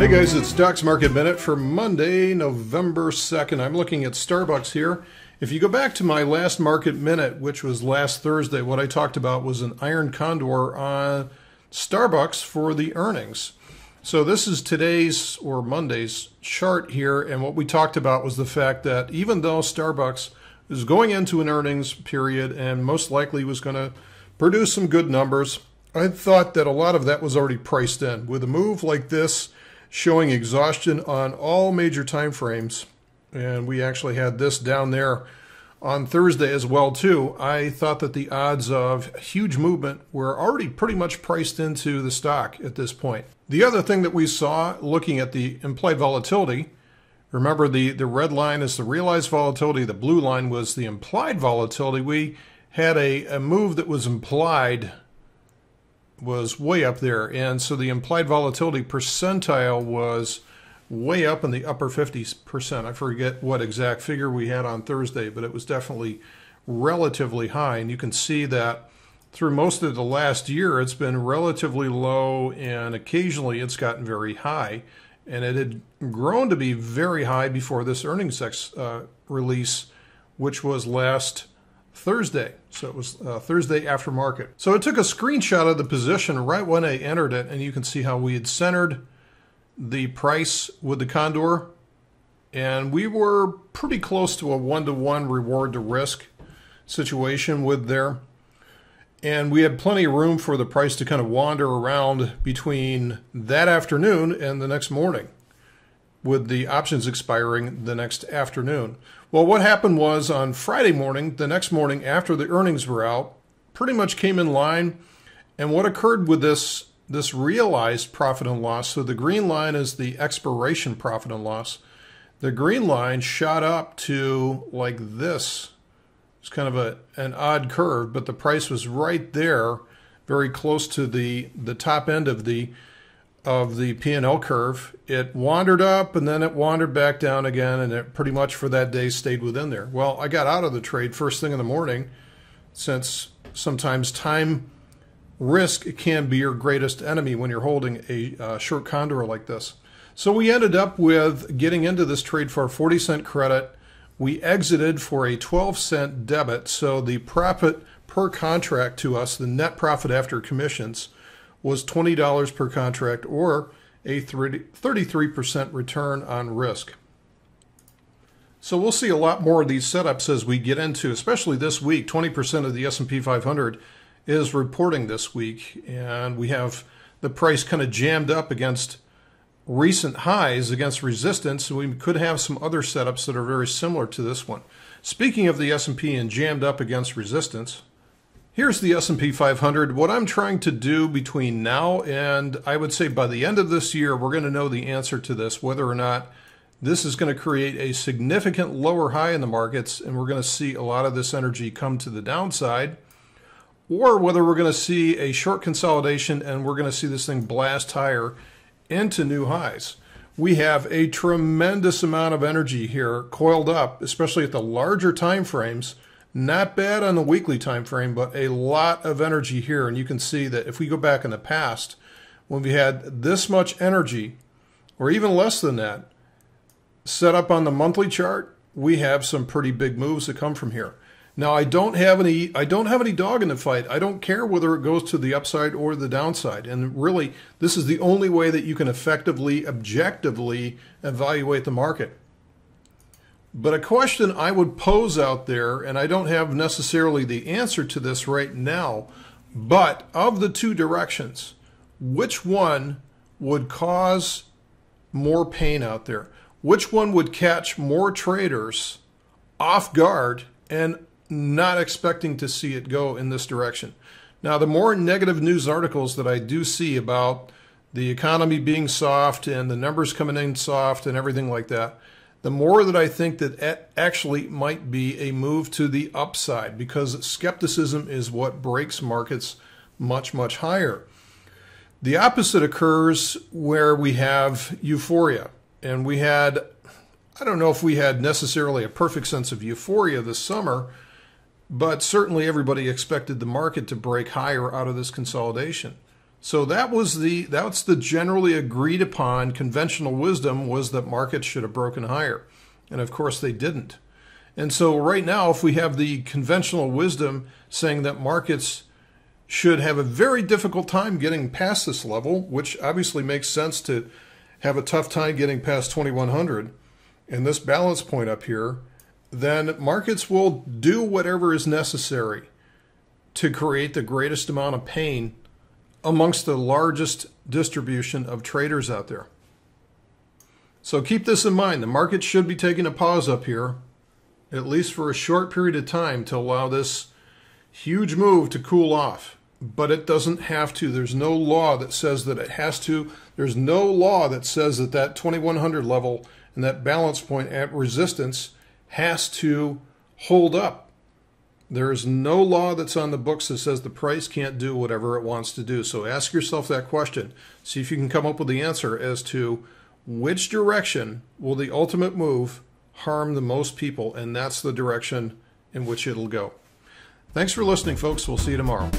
Hey guys, it's Doc's Market Minute for Monday, November 2nd. I'm looking at SBUX here. If you go back to my last Market Minute, which was last Thursday, what I talked about was an iron condor on SBUX for the earnings. So this is today's or Monday's chart here, and what we talked about was the fact that even though SBUX is going into an earnings period and most likely was going to produce some good numbers, I thought that a lot of that was already priced in. With a move like this, showing exhaustion on all major time frames, and we actually had this down there on Thursday as well too. I thought that the odds of huge movement were already pretty much priced into the stock at this point. The other thing that we saw looking at the implied volatility, remember the red line is the realized volatility, the blue line was the implied volatility. We had a move that was implied was way up there, and so the implied volatility percentile was way up in the upper 50%. I forget what exact figure we had on Thursday, but it was definitely relatively high, and you can see that through most of the last year it's been relatively low, and occasionally it's gotten very high, and it had grown to be very high before this earnings release, which was last Thursday. So it was Thursday after market. So I took a screenshot of the position right when I entered it, and you can see how we had centered the price with the condor, and we were pretty close to a 1-to-1 reward to risk situation with there. And we had plenty of room for the price to kind of wander around between that afternoon and the next morning, with the options expiring the next afternoon. Well, what happened was on Friday morning, the next morning after the earnings were out, pretty much came in line. And what occurred with this realized profit and loss, so the green line is the expiration profit and loss. The green line shot up to like this. It's kind of an odd curve, but the price was right there, very close to the top end of the P&L curve. It wandered up and then it wandered back down again, and it pretty much for that day stayed within there. Well, I got out of the trade first thing in the morning, since sometimes time risk can be your greatest enemy when you're holding a short condor like this. So we ended up with getting into this trade for a 40-cent credit. We exited for a 12-cent debit, so the profit per contract to us, the net profit after commissions, was $20 per contract, or a 33% return on risk. So we'll see a lot more of these setups as we get into, especially this week. 20% of the S&P 500 is reporting this week, and we have the price kind of jammed up against recent highs, against resistance. We could have some other setups that are very similar to this one. Speaking of the S&P and jammed up against resistance, here's the S&P 500. What I'm trying to do between now and I would say by the end of this year, we're going to know the answer to this, whether or not this is going to create a significant lower high in the markets, and we're going to see a lot of this energy come to the downside, or whether we're going to see a short consolidation and we're going to see this thing blast higher into new highs. We have a tremendous amount of energy here coiled up, especially at the larger time frames. Not bad on the weekly time frame, but a lot of energy here. And you can see that if we go back in the past, when we had this much energy, or even less than that, set up on the monthly chart, we have some pretty big moves that come from here. Now, I don't have any dog in the fight. I don't care whether it goes to the upside or the downside. And really, this is the only way that you can effectively, objectively evaluate the market. But a question I would pose out there, and I don't have necessarily the answer to this right now, but of the two directions, which one would cause more pain out there? Which one would catch more traders off guard and not expecting to see it go in this direction? Now, the more negative news articles that I do see about the economy being soft and the numbers coming in soft and everything like that, the more that I think that actually might be a move to the upside, because skepticism is what breaks markets much, much higher. The opposite occurs where we have euphoria. And we had, I don't know if we had necessarily a perfect sense of euphoria this summer, but certainly everybody expected the market to break higher out of this consolidation. So that's the generally agreed upon conventional wisdom, was that markets should have broken higher. And of course they didn't. And so right now, if we have the conventional wisdom saying that markets should have a very difficult time getting past this level, which obviously makes sense to have a tough time getting past 2100 and this balance point up here, then markets will do whatever is necessary to create the greatest amount of pain amongst the largest distribution of traders out there. So keep this in mind. The market should be taking a pause up here, at least for a short period of time, to allow this huge move to cool off. But it doesn't have to. There's no law that says that it has to. There's no law that says that that 2100 level and that balance point at resistance has to hold up. There is no law that's on the books that says the price can't do whatever it wants to do. So ask yourself that question. See if you can come up with the answer as to which direction will the ultimate move harm the most people, and that's the direction in which it'll go. Thanks for listening, folks. We'll see you tomorrow.